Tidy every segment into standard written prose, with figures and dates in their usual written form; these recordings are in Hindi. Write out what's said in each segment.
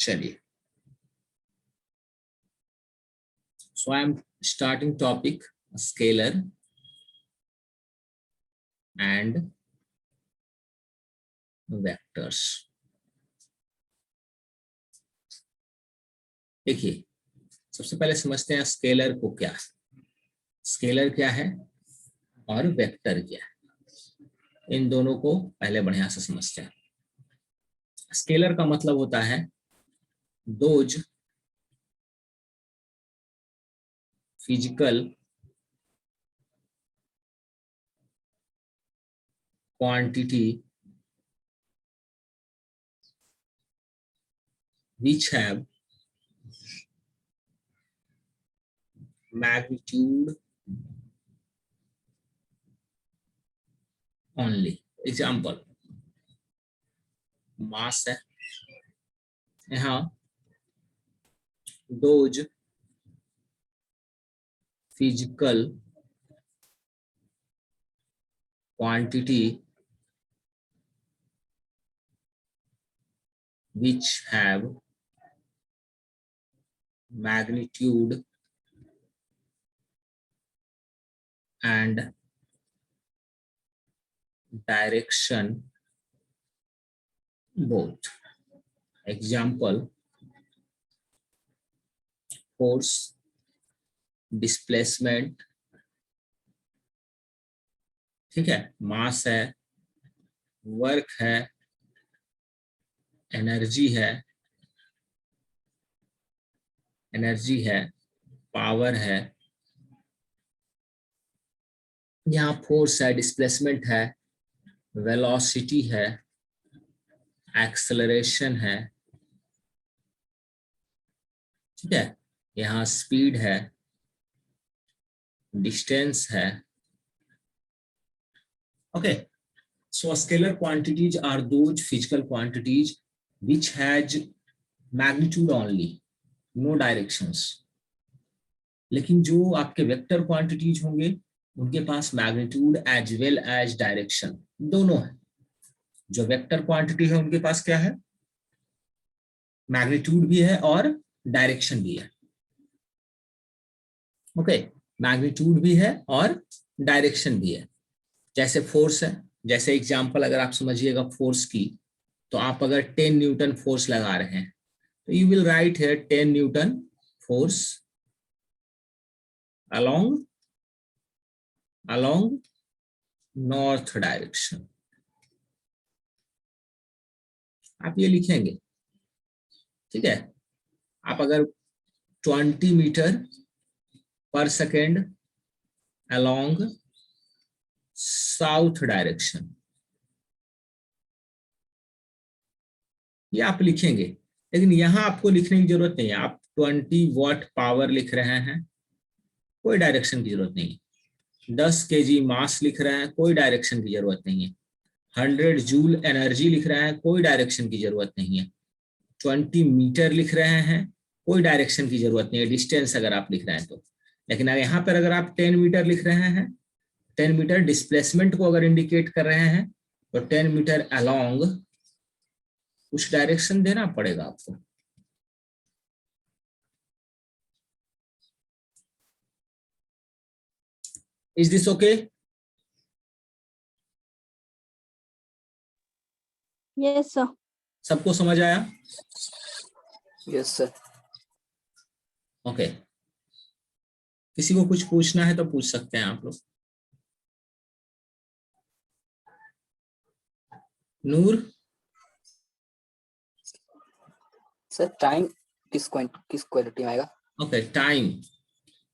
चलिए, so I am starting topic scalar and vectors. देखिए, सबसे पहले समझते हैं स्केलर को क्या, स्केलर क्या है और वेक्टर क्या है। इन दोनों को पहले बढ़िया से समझते हैं। स्केलर का मतलब होता है those physical quantity which have magnitude only. Example, mass है, यहाँ those physical quantity which have magnitude and direction both. Example, force, displacement, ठीक है, मास है, वर्क है, एनर्जी है, पावर है। यहाँ फोर्स है, डिस्प्लेसमेंट है, वेलोसिटी है, एक्सेलरेशन है, ठीक है, यहाँ स्पीड है, डिस्टेंस है। Okay, so scalar quantities are those physical quantities which has magnitude only, no directions. लेकिन जो आपके वेक्टर क्वांटिटीज होंगे उनके पास magnitude as well as direction दोनों है। जो वेक्टर क्वांटिटी है उनके पास क्या है, मैग्नीट्यूड भी है और डायरेक्शन भी है। ओके, मैग्नीट्यूड भी है और डायरेक्शन भी है। जैसे फोर्स है, जैसे एग्जांपल अगर आप समझिएगा फोर्स की, तो आप अगर 10 न्यूटन फोर्स लगा रहे हैं तो you will write here 10 Newton force along north direction, आप ये लिखेंगे, ठीक है। आप अगर 20 मीटर पर सेकेंड along साउथ डायरेक्शन, ये आप लिखेंगे। लेकिन यहां आपको लिखने की जरूरत नहीं है, आप 20 वॉट पावर लिख रहे हैं, कोई डायरेक्शन की जरूरत नहीं है। 10 kg मास लिख रहे हैं, कोई डायरेक्शन की जरूरत नहीं है। 100 जूल एनर्जी लिख रहे हैं, कोई डायरेक्शन की जरूरत नहीं है। 20 मीटर लिख रहे हैं, कोई डायरेक्शन की जरूरत नहीं है, डिस्टेंस अगर आप लिख रहे हैं तो। लेकिन यहाँ पर अगर आप 10 मीटर लिख रहे हैं, 10 मीटर डिस्प्लेसमेंट को अगर इंडिकेट कर रहे हैं, तो 10 मीटर अलोंग कुछ डायरेक्शन देना पड़ेगा आपको। Is this okay? Yes sir. सबको समझ आया? Yes sir. ओके, किसी को कुछ पूछना है तो पूछ सकते हैं आप लोग। नूर? सर टाइम किस क्वालिटी में आएगा? ओके,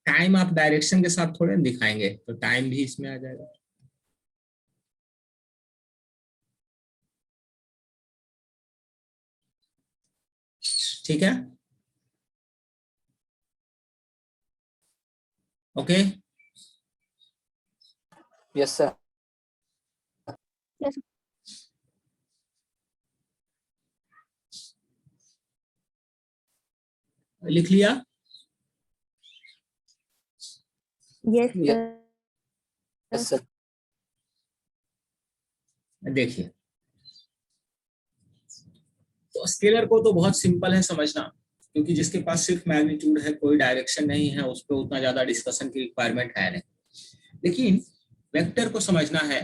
टाइम आप डायरेक्शन के साथ थोड़े दिखाएंगे, तो टाइम भी इसमें आ जाएगा। ठीक है, ओके। Yes sir. यस लिख लिया? Yes yes sir. देखिए, तो स्केलर को तो बहुत सिंपल है समझना, क्योंकि जिसके पास सिर्फ मैग्नीट्यूड है, कोई डायरेक्शन नहीं है, उस पर उतना ज्यादा डिस्कशन की रिक्वायरमेंट है नहीं। लेकिन वेक्टर को समझना है,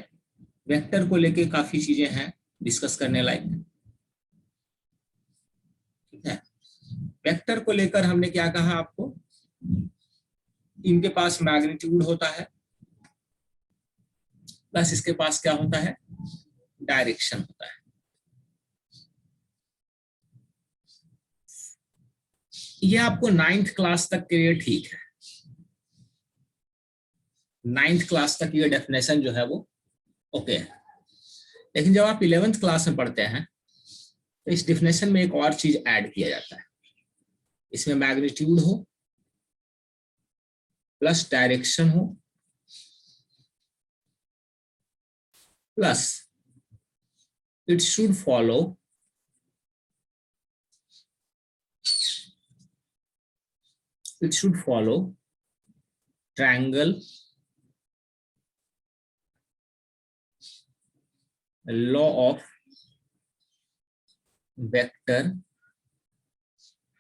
वेक्टर को लेके काफी चीजें हैं डिस्कस करने लायक। ठीक है, वेक्टर को लेकर हमने क्या कहा आपको, इनके पास मैग्नीट्यूड होता है प्लस इसके पास क्या होता है, डायरेक्शन होता है। ये आपको 9th क्लास तक के लिए ठीक है, 9th क्लास तक ये डेफिनेशन जो है वो ओके है। लेकिन जब आप 11th क्लास में पढ़ते हैं तो इस डेफिनेशन में एक और चीज ऐड किया जाता है, इसमें मैग्नीट्यूड हो प्लस डायरेक्शन हो plus it should follow triangle law of vector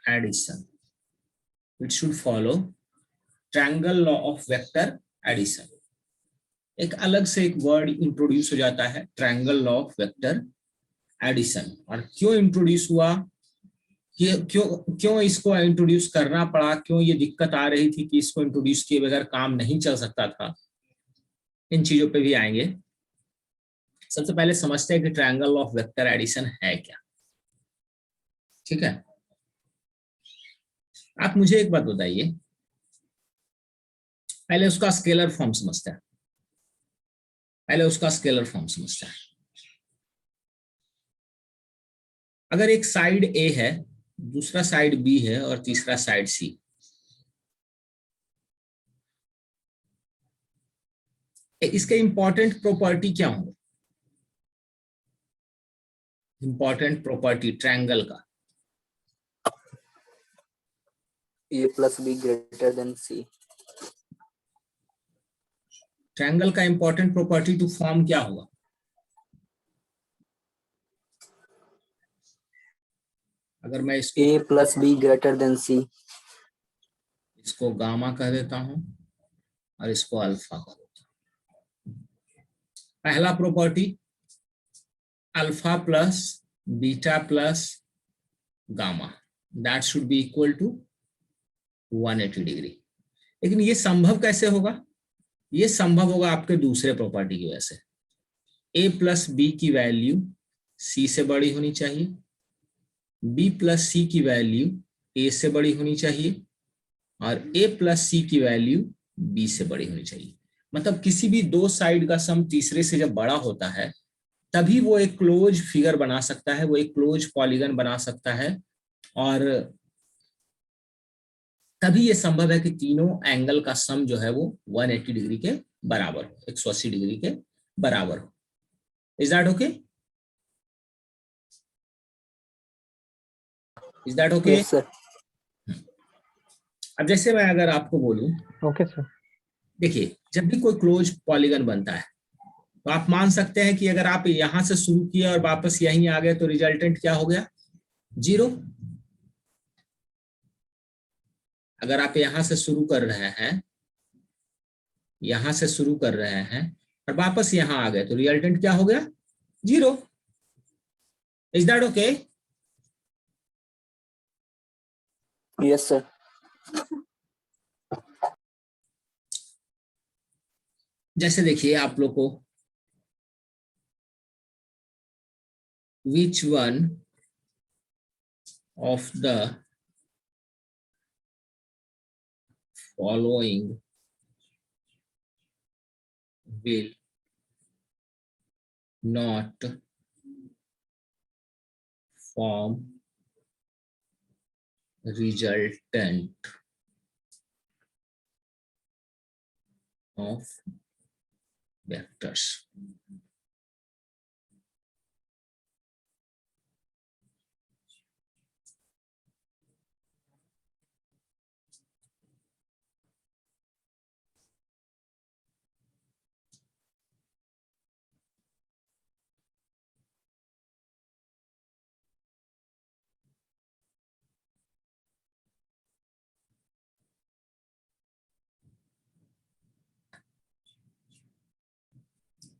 addition. It should follow triangle law of vector addition. एक अलग से एक वर्ड इंट्रोड्यूस हो जाता है, triangle law of vector addition. और क्यों इंट्रोड्यूस हुआ, क्यों इसको इंट्रोड्यूस करना पड़ा, क्यों ये दिक्कत आ रही थी कि इसको इंट्रोड्यूस किए बगैर काम नहीं चल सकता था, इन चीजों पे भी आएंगे। सबसे पहले समझते हैं कि ट्रायंगल ऑफ वेक्टर एडिशन है क्या। ठीक है, आप मुझे एक बात बताइए, पहले उसका स्केलर फॉर्म समझते हैं, अगर एक साइड ए है, दूसरा साइड बी है और तीसरा साइड सी, इसके इंपॉर्टेंट प्रॉपर्टी क्या होंगे, इंपॉर्टेंट प्रॉपर्टी ट्रायंगल का। A plus B greater than C. Triangle का इंपॉर्टेंट प्रॉपर्टी टू फॉर्म क्या होगा, अगर मैं इसको A plus B greater than C. इसको गामा कह देता हूं और इसको अल्फा कह देता हूं। पहला property alpha plus beta plus gamma, that should be equal to 180 degree. लेकिन ये संभव कैसे होगा, ये संभव होगा आपके दूसरे प्रॉपर्टी की वजह से। ए प्लस बी की वैल्यू सी से बड़ी होनी चाहिए, बी प्लस सी की वैल्यू ए से बड़ी होनी चाहिए और ए प्लस सी की वैल्यू बी से बड़ी होनी चाहिए। मतलब किसी भी दो साइड का सम तीसरे से जब बड़ा होता है तभी वो एक क्लोज फिगर बना सकता है, वो एक क्लोज पॉलीगन बना सकता है, और तभी ये संभव है कि तीनों एंगल का सम जो है वो 180 डिग्री के बराबर हो, 180 डिग्री के बराबर हो। Is that okay, is that okay? Yes, sir. अब जैसे मैं अगर आपको बोलूं, ओके सर। देखिए जब भी कोई क्लोज पॉलीगन बनता है तो आप मान सकते हैं कि अगर आप यहां से शुरू किए और वापस यहीं आ गए तो रिजल्टेंट क्या हो गया, 0। अगर आप यहां से शुरू कर रहे हैं, यहां से शुरू कर रहे हैं और वापस यहां आ गए तो रिजल्टेंट क्या हो गया, 0। Is that okay? Yes, sir. जैसे देखिए आप लोग को which one of the following will not form resultant of vectors?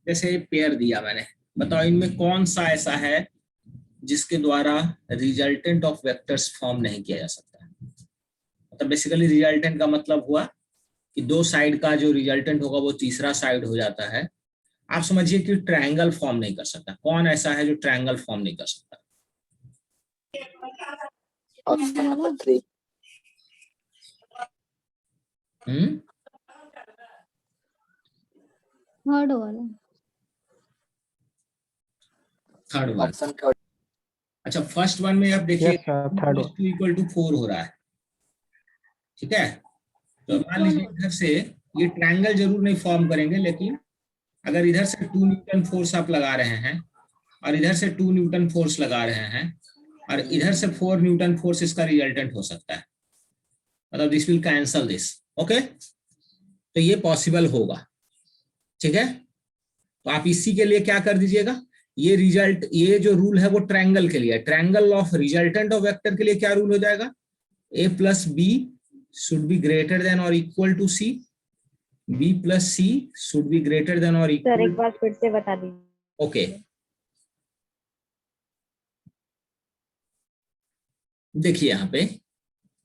जैसे पेयर दिया मैंने, बताओ इनमें कौन सा ऐसा है जिसके द्वारा रिजल्टेंट ऑफ वेक्टर्स फॉर्म नहीं किया जा सकता है। मतलब बेसिकली रिजल्टेंट का मतलब हुआ कि दो साइड का जो रिजल्टेंट होगा वो तीसरा साइड हो जाता है। आप समझिए कि ट्रायंगल फॉर्म नहीं कर सकता। कौन ऐसा है जो ट्रायंगल फॉर्म नहीं कर सकता? Option number 3। थर्ड वाला। Third one. Option third. अच्छा, फर्स्ट वन में आप देखिए yes sir, third one. 2 equal to 4 हो रहा है, ठीक है। तो मान लीजिए इधर से ये ट्रायंगल जरूर नहीं फॉर्म करेंगे, लेकिन अगर इधर से 2 न्यूटन फोर्स आप लगा रहे हैं और इधर से 2 न्यूटन फोर्स लगा रहे हैं और इधर से 4 न्यूटन फोर्स इसका रिजल्टेंट हो सकता है। मतलब this will cancel this. Okay, तो ये पॉसिबल होगा, ठीक है। तो आप इसी के लिए क्या कर दीजिएगा, ये रिजल्ट, ये जो रूल है वो ट्रायंगल के लिए, triangle of resultant of vector के लिए क्या रूल हो जाएगा, a plus B should be greater than और equal to C, b plus C should be greater than और सर इक्वल। एक बार फिर से बता दीजिए। ओके, देखिए यहाँ पे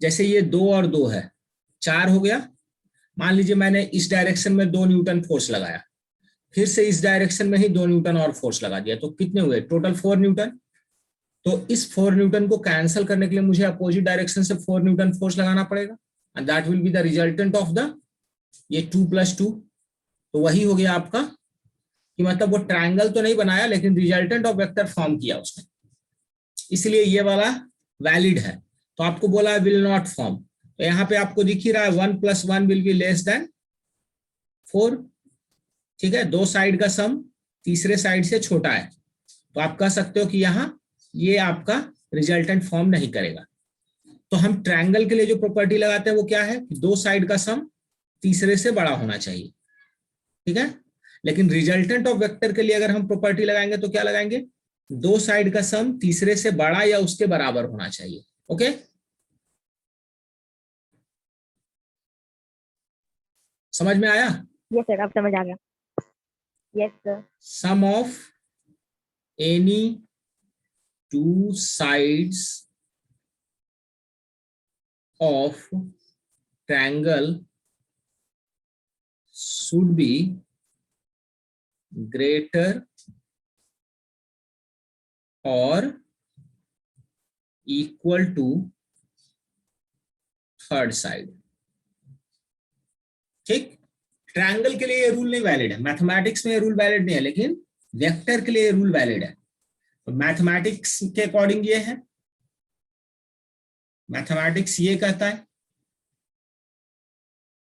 जैसे ये 2 और 2 है, 4 हो गया। मान लीजिए मैंने इस डायरेक्शन में 2 न्यूटन फोर्स लगाया, फिर से इस डायरेक्शन में ही 2 न्यूटन और फोर्स लगा दिया, तो कितने हुए टोटल 4 न्यूटन। तो इस 4 न्यूटन को कैंसिल करने के लिए मुझे अपोजिट डायरेक्शन से 4 न्यूटन फोर्स लगाना पड़ेगा, and that will be the resultant of the ये 2 प्लस 2। तो वही हो गया आपका कि मतलब वो ट्रायंगल तो नहीं बनाया लेकिन रिजल्टेंट ऑफ वेक्टर फॉर्म किया उसने, इसलिए ये वाला वैलिड है। तो आपको बोला विल नॉट फॉर्म, तो यहाँ पे आपको दिख ही रहा है 1 plus 1 will be less than 4, ठीक है। दो साइड का सम तीसरे साइड से छोटा है, तो आप कह सकते हो कि यहाँ ये आपका रिजल्टेंट फॉर्म नहीं करेगा। तो हम ट्रायंगल के लिए जो प्रॉपर्टी लगाते हैं वो क्या है कि दो साइड का सम तीसरे से बड़ा होना चाहिए, ठीक है। लेकिन रिजल्टेंट ऑफ वेक्टर के लिए अगर हम प्रॉपर्टी लगाएंगे तो क्या लगाएंगे, दो साइड का सम तीसरे से बड़ा या उसके बराबर होना चाहिए। ओके, समझ में आया? यस सर, अब समझ आ गया। Yes sir. Sum of any two sides of triangle should be greater or equal to third side, ठीक। ट्रायंगल के लिए ये रूल नहीं वैलिड है, मैथमेटिक्स में ये रूल वैलिड नहीं है, लेकिन वेक्टर के लिए ये रूल वैलिड है। तो मैथमेटिक्स के अकॉर्डिंग ये है, मैथमेटिक्स ये कहता है,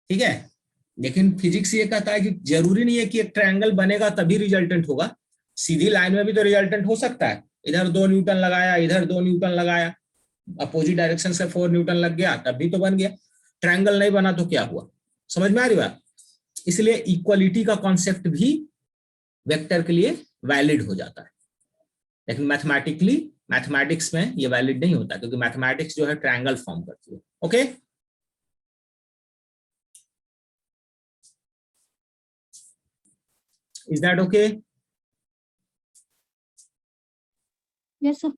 ठीक है। लेकिन फिजिक्स ये कहता है कि जरूरी नहीं है कि एक ट्रायंगल बनेगा तभी रिजल्टेंट होगा, सीधी लाइन में भी तो रिजल्टेंट हो सकता है। इधर 2 न्यूटन लगाया, इधर 2 न्यूटन लगाया, अपोजिट डायरेक्शन से 4 न्यूटन लग गया, तब भी तो बन गया। ट्रायंगल नहीं बना तो क्या हुआ, समझ में आ रही बात? इसलिए इक्वलिटी का कॉन्सेप्ट भी वेक्टर के लिए वैलिड हो जाता है, लेकिन मैथमेटिक्स में ये वैलिड नहीं होता, क्योंकि मैथमेटिक्स जो है ट्रायंगल फॉर्म करती है। Okay, is that okay? Yes sir.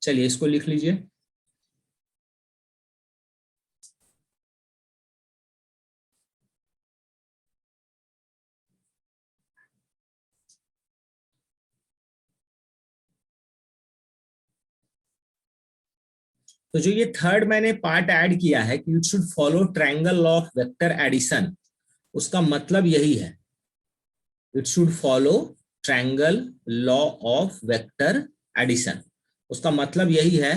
चलिए इसको लिख लीजिए। तो जो ये थर्ड मैंने पार्ट ऐड किया है कि it should follow triangle law of vector addition, उसका मतलब यही है, it should follow triangle law of vector addition. उसका मतलब यही है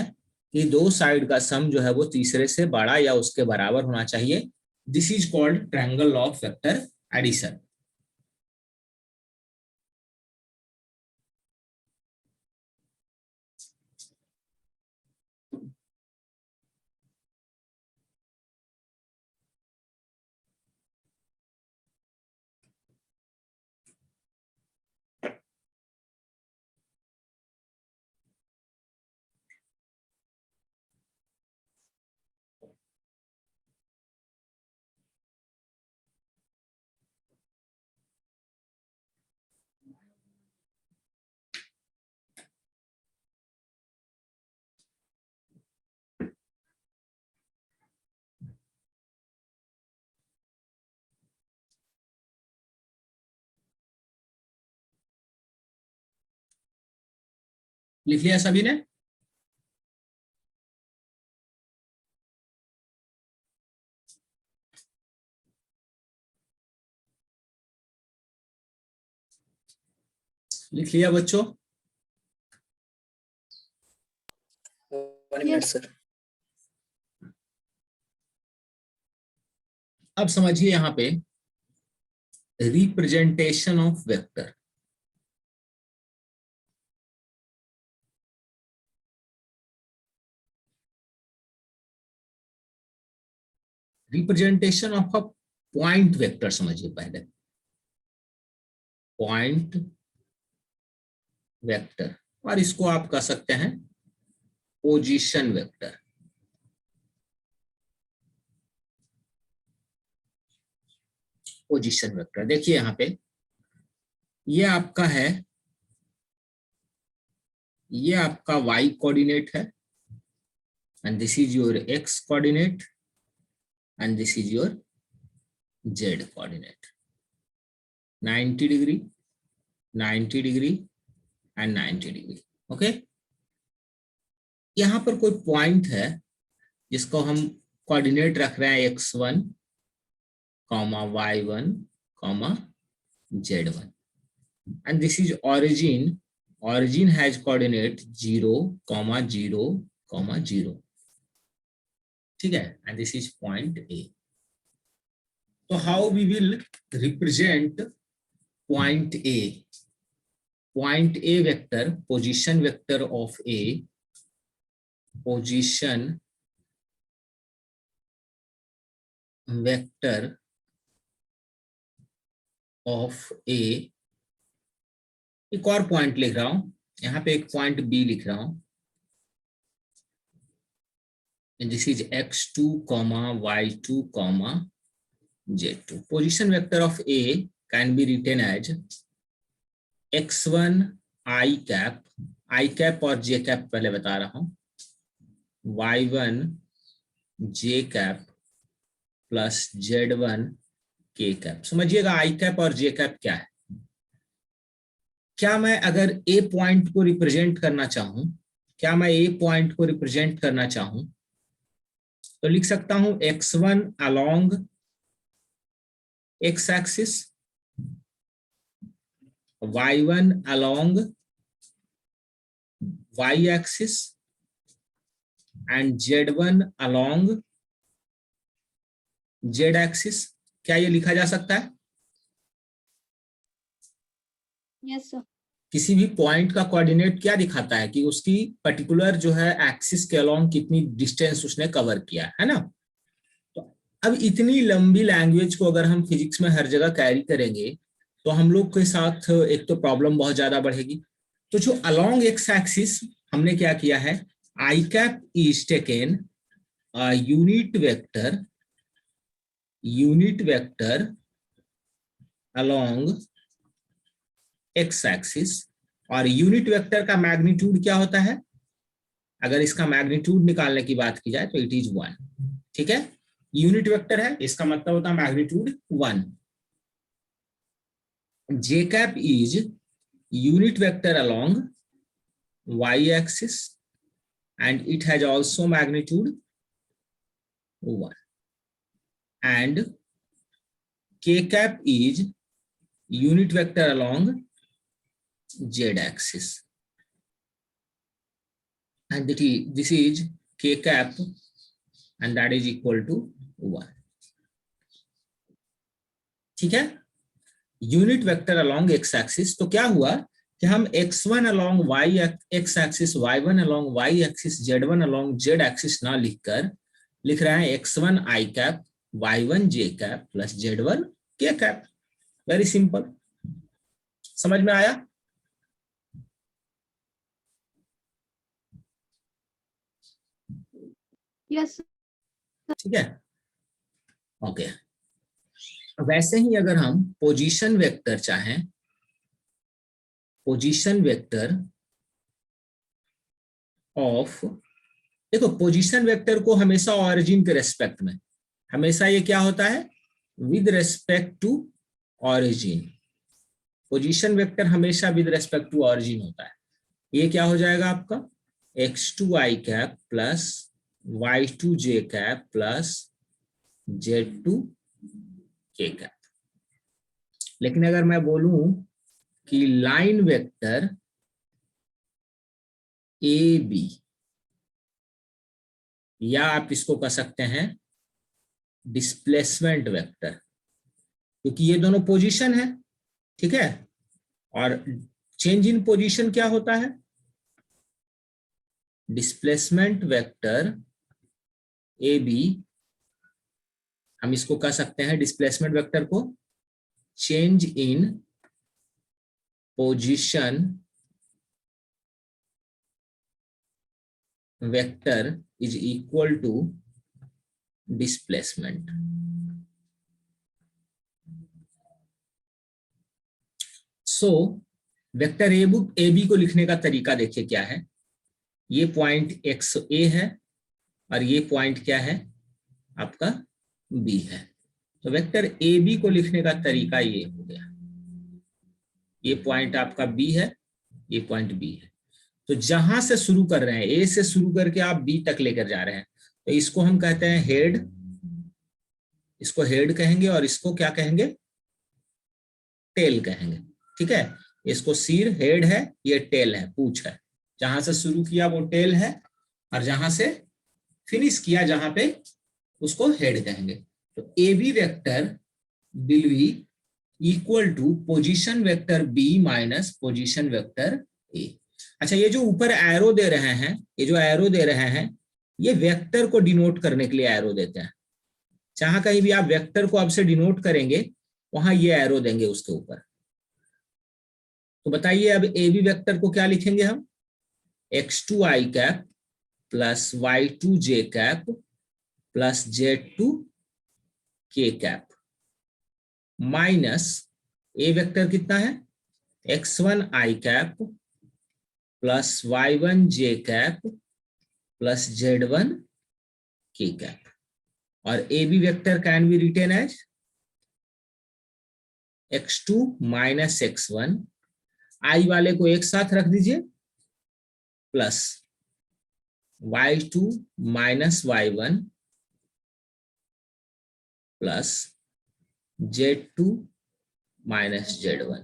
कि दो साइड का सम जो है वो तीसरे से बड़ा या उसके बराबर होना चाहिए। This is called triangle law of vector addition. लिख लिया सभी ने? लिख लिया बच्चों? 1 minute, sir. अब समझिए यहां पे representation of vector. Representation of a point vector समझिए पहले। पॉइंट वेक्टर, और इसको आप कह सकते हैं पोजीशन वेक्टर। पोजीशन वेक्टर देखिए यहां पे, ये आपका है, ये आपका y कोऑर्डिनेट है, and this is your x coordinate, and this is your z coordinate. 90 degree, 90 degree and 90 degree. Okay, यहां पर कोई पॉइंट है जिसको हम कोऑर्डिनेट रख रहे हैं x1, y1, z1, and this is origin. Origin has coordinate 0, 0, 0. ठीक है, and this is point A. So how we will represent point A? Point A vector, position vector of A, position vector of A. एक और पॉइंट लिख रहा हूं, यहाँ पे एक पॉइंट बी लिख रहा हूं, this is x2, y2, z2. Position vector of A can be written as x1 i cap और j कैप पहले बता रहा हूं, y1 j cap plus z1 k cap. समझिएगा i कैप और j कैप क्या है। क्या मैं अगर ए पॉइंट को रिप्रेजेंट करना चाहूं, क्या मैं ए पॉइंट को रिप्रेजेंट करना चाहूं तो लिख सकता हूं x1 along x axis, y1 along y axis and z1 along z axis. क्या ये लिखा जा सकता है? Yes sir. किसी भी पॉइंट का कोऑर्डिनेट क्या दिखाता है कि उसकी पर्टिकुलर जो है एक्सिस के अलोंग कितनी डिस्टेंस उसने कवर किया है ना। तो अब इतनी लंबी लैंग्वेज को अगर हम फिजिक्स में हर जगह कैरी करेंगे तो हम लोग के साथ एक तो प्रॉब्लम बहुत ज्यादा बढ़ेगी। तो जो अलोंग एक्स एक्सिस हमने क्या किया है, I cap is taken unit vector along X axis, और यूनिट वेक्टर का मैग्नीट्यूड क्या होता है, अगर इसका मैग्नीट्यूड निकालने की बात की जाए तो इट इज 1। ठीक है, यूनिट वेक्टर है, इसका मतलब होता है magnitude 1। J cap is unit vector along y axis and it has also magnitude 1, and k cap is unit vector along z axis and this is k cap and that is equal to 1। ठीक है, unit vector along X axis. तो क्या हुआ कि हम x1 along y x axis, y1 along y axis, z1 along z axis ना लिखकर लिख रहे हैं x1 i cap, y1 j cap plus z1 k cap. Very simple, समझ में आया? यस। ठीक है, ओके। वैसे ही अगर हम पोजीशन वेक्टर चाहें, पोजीशन वेक्टर ऑफ, देखो पोजीशन वेक्टर को हमेशा ऑरिजिन के रेस्पेक्ट में, हमेशा ये क्या होता है, with respect to origin. Position vector हमेशा विद रेस्पेक्ट टू ऑरिजिन होता है। ये क्या हो जाएगा आपका x2i cap plus y2j cap plus z2k cap. लेकिन अगर मैं बोलूं कि लाइन वेक्टर ए बी, या आप इसको कह सकते हैं डिस्प्लेसमेंट वेक्टर, क्योंकि ये दोनों पोजीशन है, ठीक है। और चेंज इन पोजीशन क्या होता है, डिस्प्लेसमेंट वेक्टर ए बी, हम इसको कह सकते हैं डिस्प्लेसमेंट वेक्टर को change in position vector is equal to displacement. So vector A B को लिखने का तरीका देखिए क्या है। ये पॉइंट एक्स ए है और ये पॉइंट क्या है आपका बी है। तो वेक्टर ए बी को लिखने का तरीका ये हो गया, ये पॉइंट आपका बी है, ये पॉइंट बी है। तो जहां से शुरू कर रहे हैं, ए से शुरू करके आप बी तक लेकर जा रहे हैं, तो इसको हम कहते हैं हेड, इसको हेड कहेंगे और इसको क्या कहेंगे, टेल कहेंगे, ठीक है। इसको सिर हेड है, ये टेल है, पूंछ है। जहां से शुरू किया वो टेल है और जहां से फिनिश किया जहां पे उसको हेड कहेंगे। तो A B vector will be equal to position vector B minus position vector A. अच्छा, ये जो ऊपर एरो दे रहे हैं, ये जो एरो दे रहे हैं, ये वेक्टर को डिनोट करने के लिए एरो देते हैं। जहां कहीं भी आप वेक्टर को अब से डिनोट करेंगे वहां ये एरो देंगे उसके ऊपर। तो बताइए अब ए बी वेक्टर को क्या लिखेंगे हम, x2i cap plus y2j cap plus z2k cap minus A vector कितना है x1i cap plus y1j cap plus z1k cap. और A B vector can be written as x2 minus x1, i वाले को एक साथ रख दीजिए, plus y2 minus y1 plus z2 minus z1।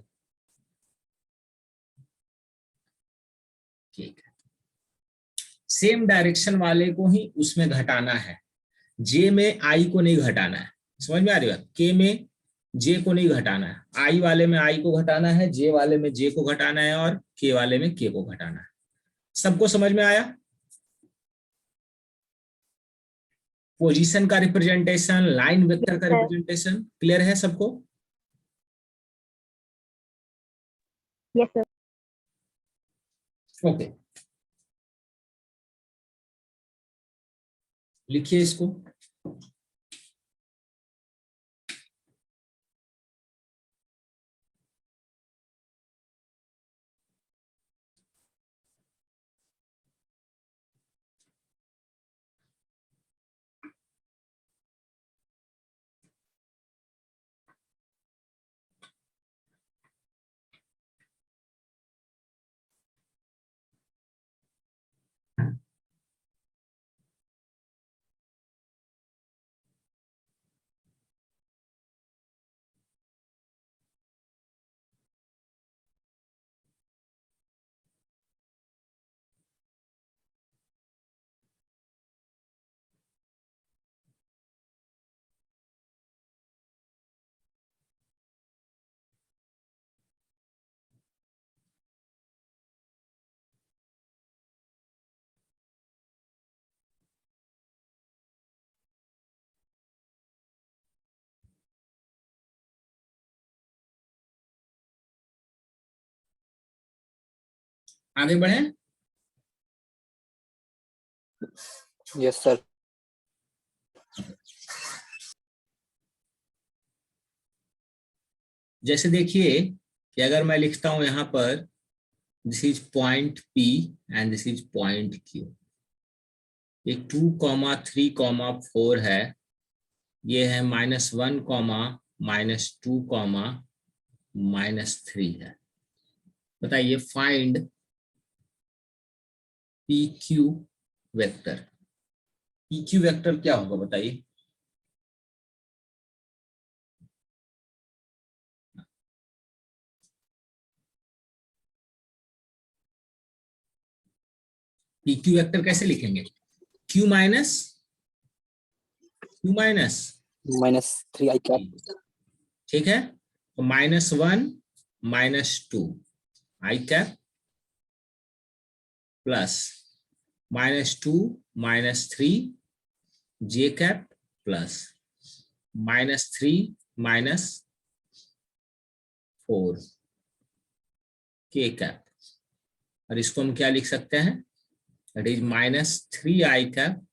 ठीक है, सेम डायरेक्शन वाले को ही उसमें घटाना है, जे में आई को नहीं घटाना है। समझ में आ रही है, के में जे को नहीं घटाना है, आई वाले में आई को घटाना है, जे वाले में जे को घटाना है और के वाले में के को घटाना है। सबको समझ में आया? पोजीशन का रिप्रेजेंटेशन, लाइन वेक्टर का रिप्रेजेंटेशन क्लियर है सबको? Yes sir. ओके, लिखिए इसको। आगे बढ़े। Yes sir. जैसे देखिए कि अगर मैं लिखता हूं यहां पर this is point P and this is point Q, ये 2,3,4 है, ये है -1, -2, -3 है। बताइए find P Q vector. P Q vector क्या होगा बताइए? पी क्यू वेक्टर कैसे लिखेंगे? Q minus -3 I cap. ठीक है, तो -1 -2 आई कैप प्लस -2 -3 जे कैप प्लस -3 -4 के कैप। और इसको हम क्या लिख सकते हैं? That is -3 I cap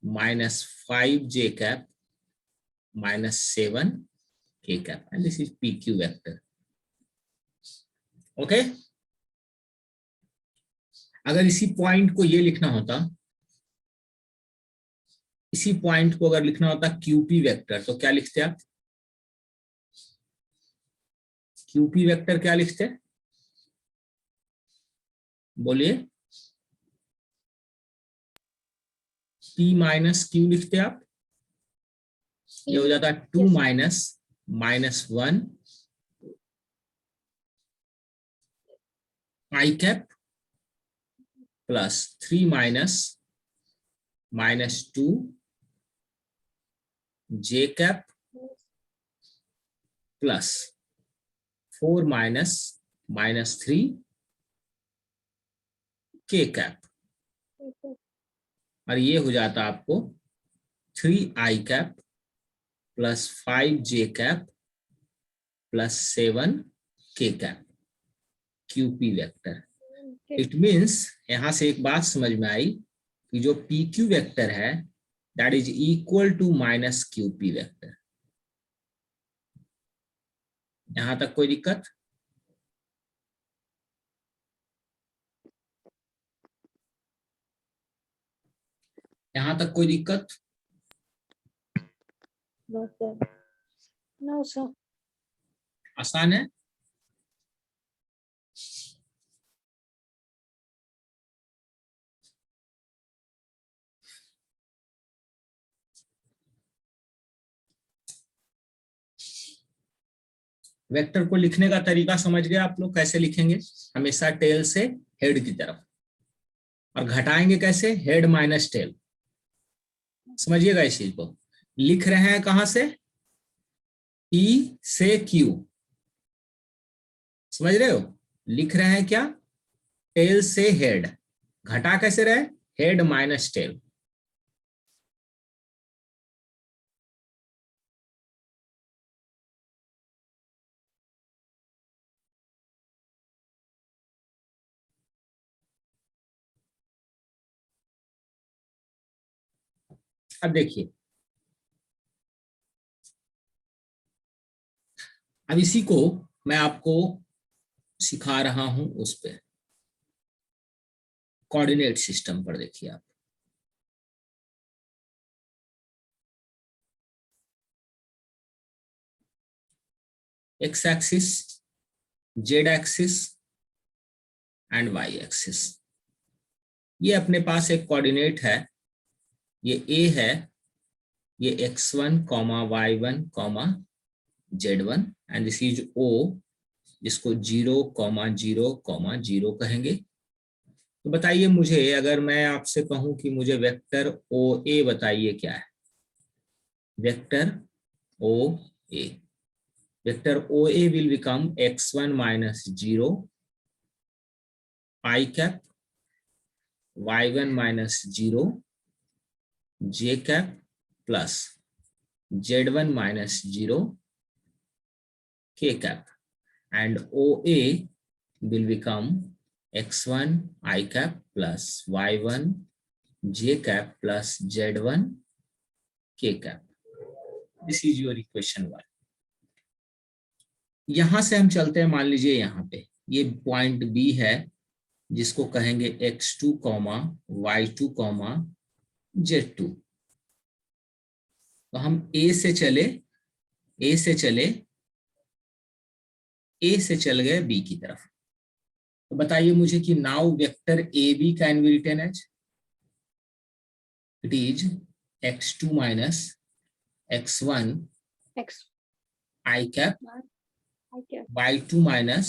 -5 J cap -7 K cap, and this is P Q vector. Okay, अगर इसी पॉइंट को ये लिखना होता, इसी पॉइंट को अगर लिखना होता क्यूपी वेक्टर, तो क्या लिखते आप? क्यूपी वेक्टर क्या लिखते? बोलिए। P माइनस क्यू लिखते आप, ये हो जाता है 2 -1 आई कैप प्लस 3 -2 जे कैप प्लस 4 -3 के कैप। और ये हो जाता आपको 3 I cap plus 5 J cap plus 7 K cap, QP vector. It means यहां से एक बात समझ में आई कि जो पी क्यू वेक्टर है that is equal to minus QP vector. यहां तक कोई दिक्कत? यहां तक कोई दिक्कत? No, sir. No, sir. आसान है? वेक्टर को लिखने का तरीका समझ गए आप लोग? कैसे लिखेंगे? हमेशा टेल से हेड की तरफ, और घटाएंगे कैसे? Head minus tell. समझिएगा इस चीज को। लिख रहे हैं कहां से? ई से क्यू, समझ रहे हो? लिख रहे हैं क्या? टेल से हेड। घटा कैसे रहे? Head minus tell. अब देखिए, अब इसी को मैं आपको सिखा रहा हूं उस पे, कोऑर्डिनेट सिस्टम पर। देखिए आप, X axis, Z axis and Y axis. ये अपने पास एक कोऑर्डिनेट है, ये ए है, ये x1, y1, z1, and this is o, जिसको 0, 0, 0 कहेंगे। तो बताइए मुझे, अगर मैं आपसे कहूं कि मुझे वेक्टर ओ ए बताइए क्या है? Vector O A, vector O A will become x1 - 0 I cap, y1 - 0 J cap plus z1 - 0 k cap, and OA will become x1 I cap plus y1 j cap plus z1 k cap. This is your equation 1. यहां से हम चलते हैं, मान लीजिए यहाँ पे ये पॉइंट बी है, जिसको कहेंगे x2, y2, z2। तो हम ए से चले, ए से चले, ए से चल गए बी की तरफ। तो बताइए मुझे कि now vector A B can be written as, it is x2 minus x1 x i cap I cap y2 minus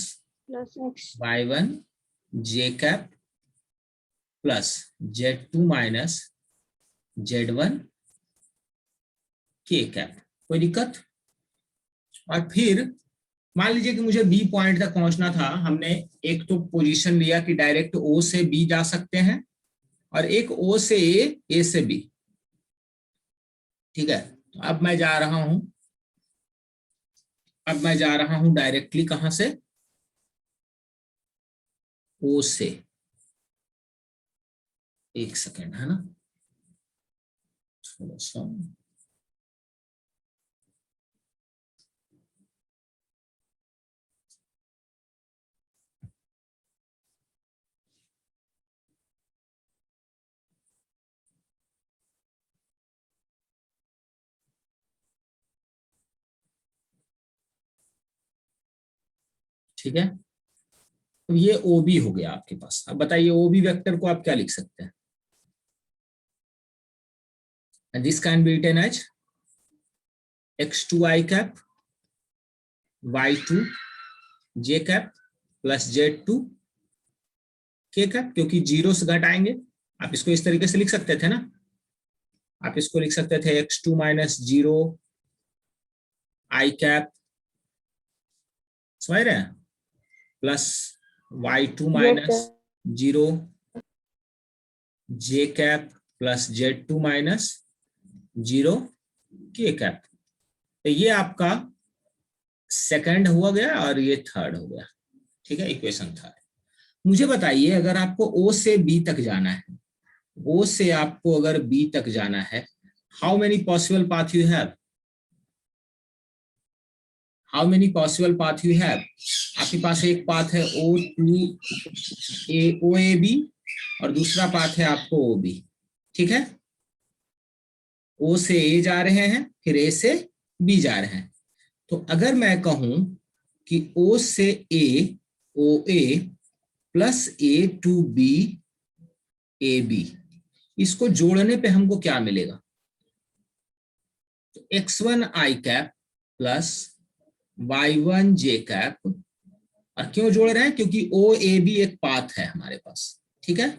plus x y1 j cap plus z2 minus z1 k cap. कोई दिक्कत? और फिर मान लीजिए कि मुझे बी पॉइंट तक पहुंचना था, हमने एक तो पोजीशन लिया कि डायरेक्ट ओ से बी जा सकते हैं और एक ओ से ए से बी। ठीक है, तो अब मैं जा रहा हूं डायरेक्टली कहां से, ओ से। एक सेकेंड है ना, थोड़ा सा ठीक है। तो ये ओ बी हो गया आपके पास। अब बताइए ओ बी वेक्टर को आप क्या लिख सकते हैं? and this can be written as x2 i cap y2 j cap plus z2 k cap, क्योंकि जीरो से घटाएंगे। आप इसको इस तरीके से लिख सकते थे ना, आप इसको लिख सकते थे x2 माइनस 0 i कैप, समझ रहे हैं, plus y2 minus 0 j cap plus z2 minus 0 k cap. तो ये आपका सेकंड हुआ गया और ये थर्ड हो गया। ठीक है, इक्वेशन थर्ड। मुझे बताइए अगर आपको ओ से बी तक जाना है, ओ से आपको अगर बी तक जाना है, how many possible path you have? How many possible path you have? आपके पास एक पाथ है ओ ए बी और दूसरा पाथ है आपको ओ बी। ठीक है, ओ से ए जा रहे हैं, फिर ए से बी जा रहे हैं। तो अगर मैं कहूं कि ओ से A O A plus A to B A B, इसको जोड़ने पे हमको क्या मिलेगा? तो x1 i cap plus y1 j cap. और क्यों जोड़ रहे हैं? क्योंकि ओ ए बी एक पाथ है हमारे पास। ठीक है,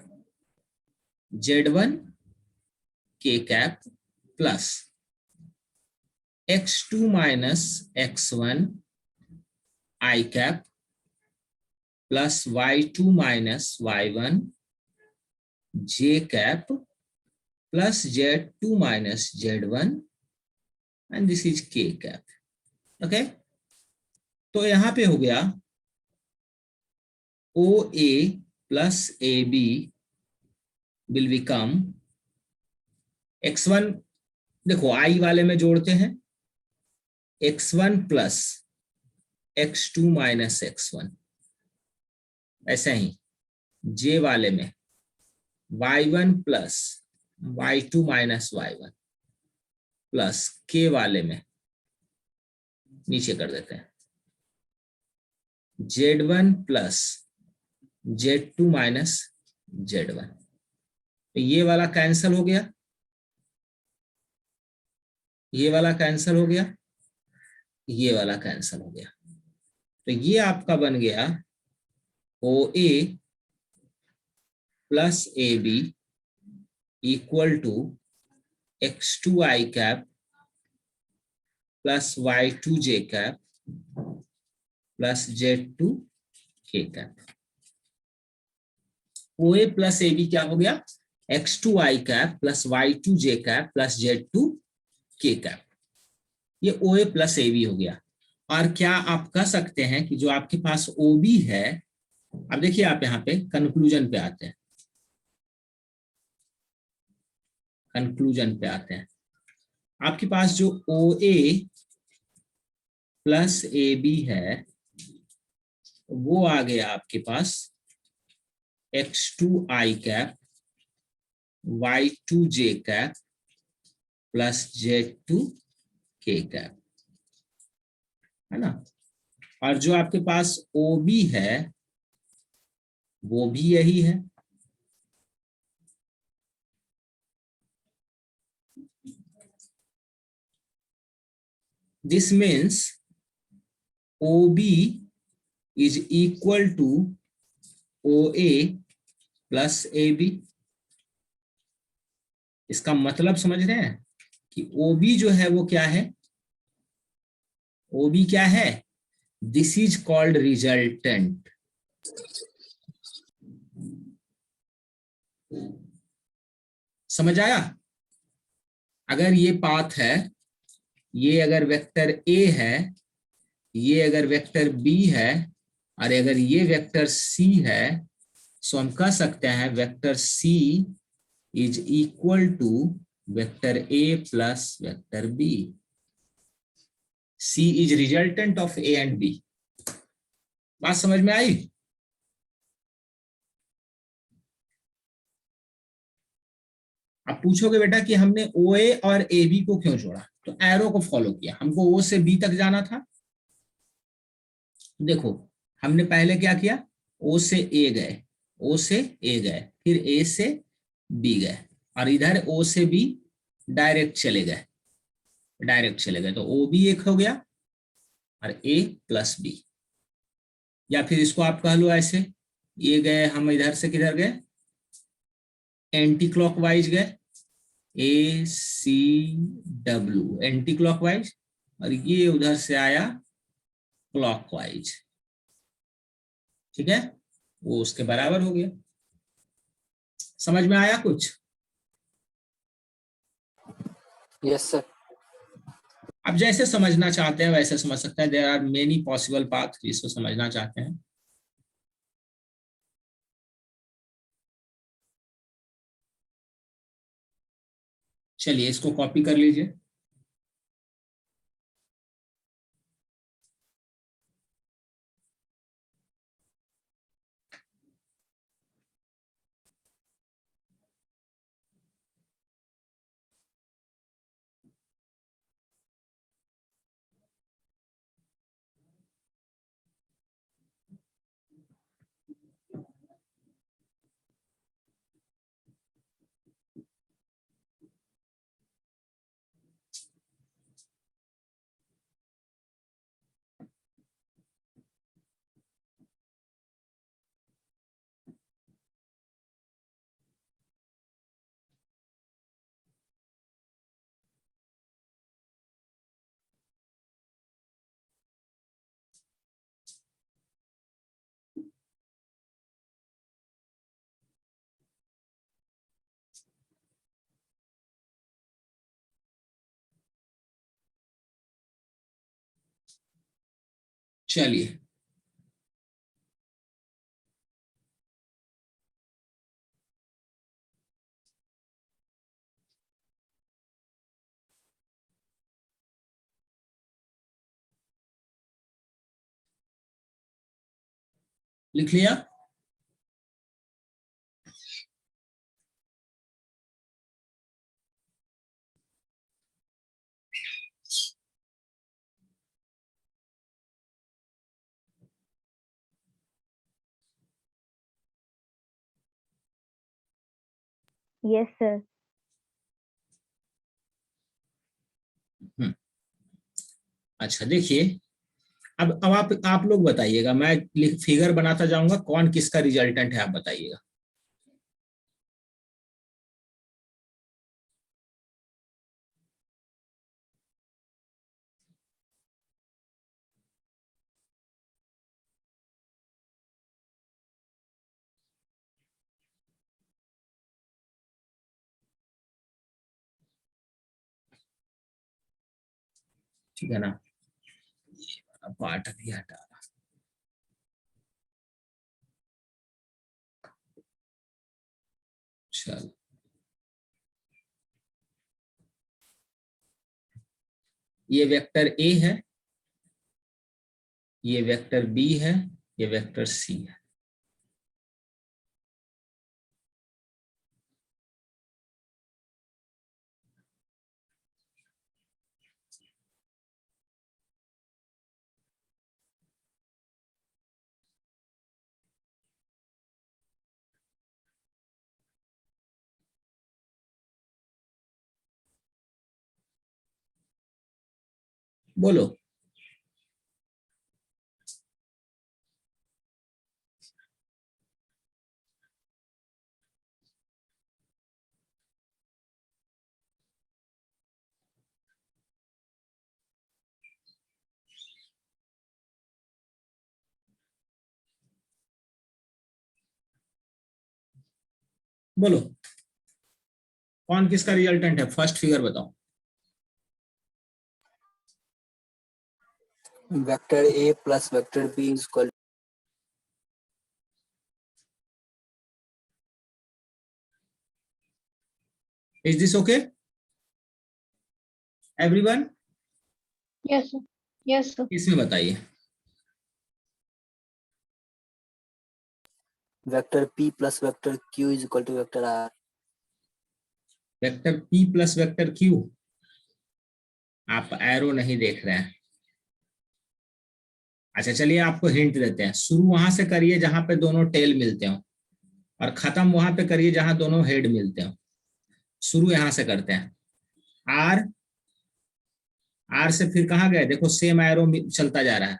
z1 k cap plus x2 minus x1 i cap plus y2 minus y1 j cap plus z2 minus z1 and this is k cap. Okay, तो यहां पे हो गया O A plus A B will become x1, देखो आई वाले में जोड़ते हैं, x1 plus x2 minus x1, ऐसे ही j वाले में y1 plus y2 minus y1 plus k वाले में नीचे कर देते हैं z1 plus z2 minus z1। तो ये वाला कैंसिल हो गया, ये वाला कैंसिल हो गया, ये वाला कैंसिल हो गया। तो ये आपका बन गया O A plus A B equal to x2 i cap plus y2 j cap plus z2 k cap. O A plus A B क्या हो गया? x2 i cap plus y2 j cap plus z2 k cap. ये O A plus A B हो गया। और क्या आप कह सकते हैं कि जो आपके पास ओ बी है, अब देखिए आप यहाँ पे कंक्लूजन पे आते हैं, कंक्लूजन पे आते हैं। आपके पास जो ओ ए प्लस ए बी है वो आ गया आपके पास x2 i cap y2 j cap plus z2 k cap, है ना। और जो आपके पास OB है वो भी यही है। This means OB is equal to OA plus AB। इसका मतलब समझ रहे हैं कि OB जो है वो क्या है, OB क्या है, दिस इज कॉल्ड रिजल्टेंट। समझ आया? अगर ये पाथ है, ये अगर वेक्टर A है, ये अगर वेक्टर B है, और अगर ये वेक्टर C है, सो हम कह सकते हैं vector C is equal to vector A plus vector B। C is resultant of A and B। बात समझ में आई? आप पूछोगे बेटा कि हमने OA और AB को क्यों जोड़ा, तो एरो को फॉलो किया, हमको O से B तक जाना था। देखो हमने पहले क्या किया, O से A गए, O से A गए, फिर A से B गए, और इधर O से B डायरेक्ट चले गए, डायरेक्ट चले गए, तो OB एक हो गया और A प्लस B। या फिर इसको आप कह लो ऐसे, ये गए हम इधर से किधर गए, एंटी क्लॉकवाइज गए, ACW एंटी क्लॉकवाइज, और ये उधर से आया क्लॉकवाइज। ठीक है, वो उसके बराबर हो गया। समझ में आया कुछ? Yes, sir. आप जैसे समझना चाहते हैं वैसे समझ सकते हैं। There are many possible path जिसको समझना चाहते हैं। चलिए इसको कॉपी कर लीजिए। चलिए लिख लिया। Yes, sir. अच्छा देखिए, अब आप लोग बताइएगा, मैं फिगर बनाता जाऊंगा, कौन किसका रिजल्टेंट है आप बताइएगा। ठीक है ना, पार्ट भी हटा। चलो ये वेक्टर A है, ये वेक्टर B है, ये वेक्टर C है। बोलो। बोलो कौन किसका रिजल्टेंट है, फर्स्ट फिगर बताओ। Vector A plus vector B is equal is this okay everyone? Yes, sir. Yes, sir. इसमें बताइए। vector P plus vector Q is equal to vector R. Vector P plus vector Q, आप एरो नहीं देख रहे हैं। अच्छा चलिए आपको हिंट देते हैं, शुरू वहां से करिए जहां पे दोनों टेल मिलते हो और खत्म वहां पे करिए जहां दोनों हेड मिलते हो। शुरू यहां से करते हैं, आर, आर से फिर कहाँ गए, देखो सेम एरो चलता जा रहा है,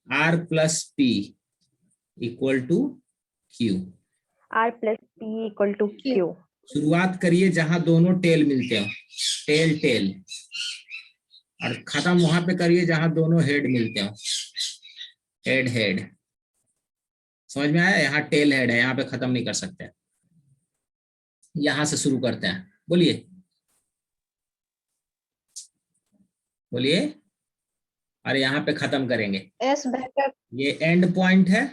R plus P equal to Q. R plus P equal to Q. शुरुआत करिए जहां दोनों टेल मिलते हो, टेल टेल, और खत्म वहां पे करिए जहां दोनों हेड मिलते हो, हेड हेड। समझ में आया? यहाँ टेल हेड है, यहाँ पे खत्म नहीं कर सकते। यहां से शुरू करते हैं, बोलिए बोलिए, और यहाँ पे खत्म करेंगे। S vector. ये एंड पॉइंट है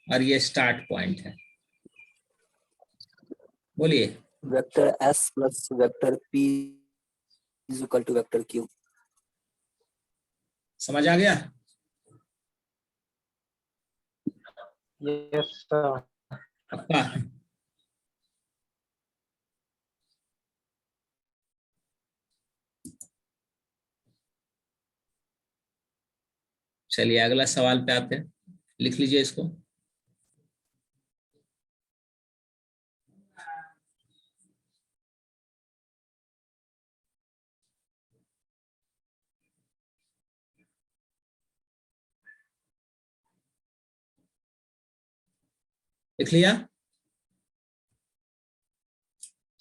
और ये स्टार्ट पॉइंट है। बोलिए। Vector S plus vector P is equal to vector Q. समझ आ गया? Yes, sir. पक्का? चलिए अगला सवाल पे आते हैं, लिख लीजिए इसको। लिख लिया?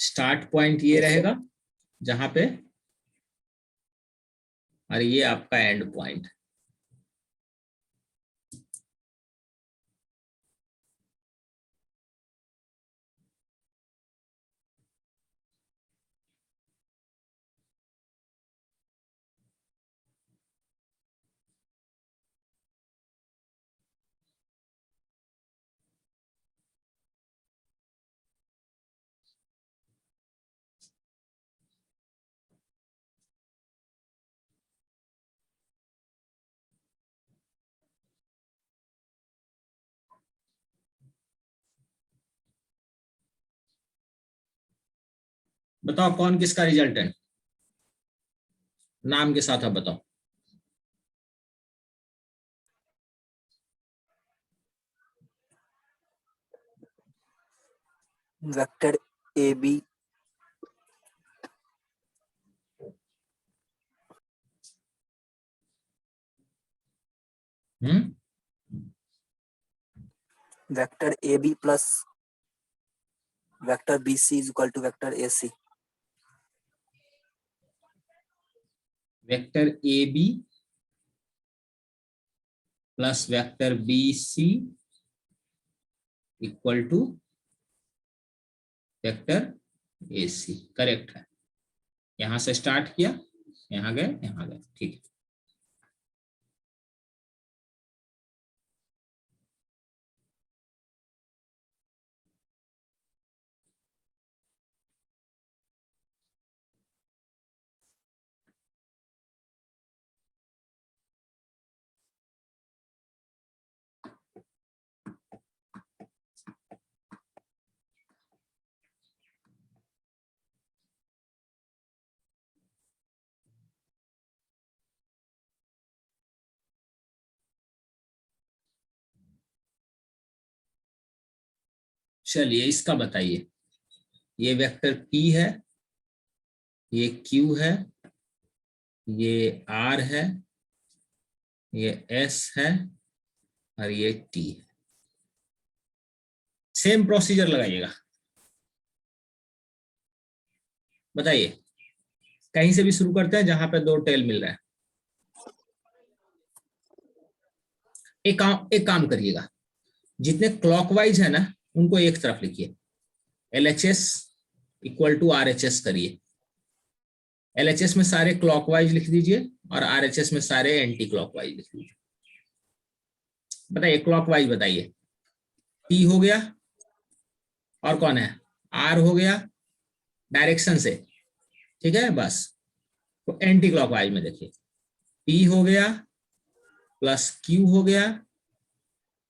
स्टार्ट पॉइंट ये Yes, sir. रहेगा जहां पे, और ये आपका एंड पॉइंट। बताओ कौन किसका रिजल्ट है, नाम के साथ आप बताओ। Vector AB vector AB plus vector BC is equal to vector AC. Vector A B plus vector B C equal to vector A C, correct है। यहां से स्टार्ट किया, यहाँ गए, यहाँ गए, ठीक है। चलिए इसका बताइए, ये वेक्टर P है, ये Q है, ये R है, ये S है और ये T है। सेम प्रोसीजर लगाइएगा। बताइए, कहीं से भी शुरू करते हैं जहां पे 2 टेल मिल रहा है। एक काम करिएगा, जितने क्लॉकवाइज है ना उनको एक तरफ लिखिए। LHS इक्वल टू RHS करिए। LHS में सारे क्लॉकवाइज लिख दीजिए और RHS में सारे एंटी क्लॉकवाइज लिख दीजिए। बताइए क्लॉकवाइज बताइए। T हो गया और कौन है, R हो गया डायरेक्शन से, ठीक है। बस तो एंटी क्लॉकवाइज में देखिए, P हो गया प्लस Q हो गया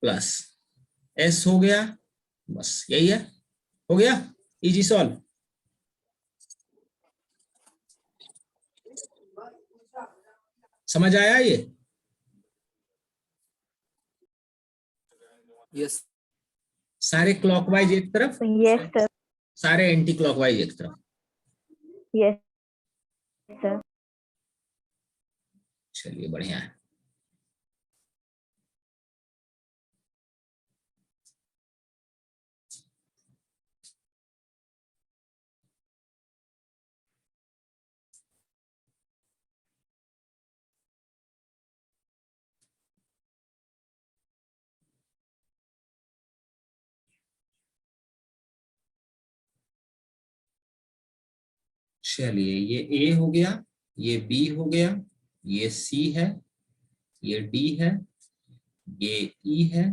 प्लस S हो गया, बस यही है, हो गया, इजी सॉल्व। समझ आया ये? यस सारे क्लॉकवाइज एक तरफ, Yes, sir. सारे एंटी क्लॉकवाइज एक तरफ। Yes, sir. चलिए बढ़िया है। चलिए ये A हो गया, ये B हो गया, ये C है, ये D है, ये E है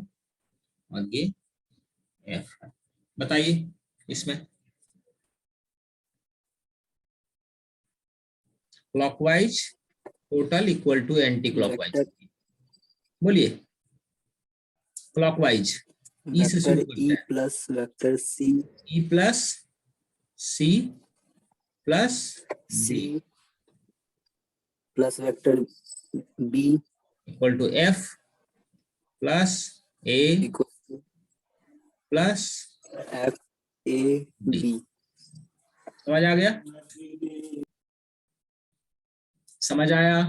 और ये F है। बताइए इसमें clockwise total equal to anti clockwise. बोलिए क्लॉकवाइज ई से शुरू वेक्टर करते E हैं। Plus vector C E plus C plus C D plus vector B equal to F plus A equal plus F A B। समझ आ गया? समझ आया?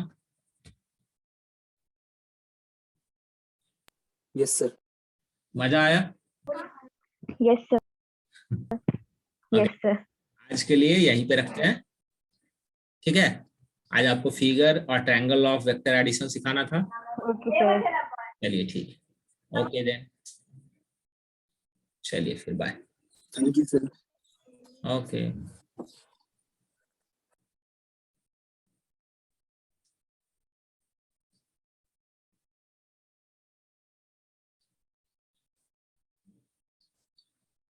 Yes sir. मजा आया? Yes, sir. Yes, Okay. sir. आज के लिए यहीं पे रखते हैं, ठीक है। आज आपको फिगर और ट्रायंगल ऑफ वेक्टर एडिशन सिखाना था। Okay, sir. चलिए ठीक है, ओके देन, चलिए फिर बाय। Thank you sir. ओके।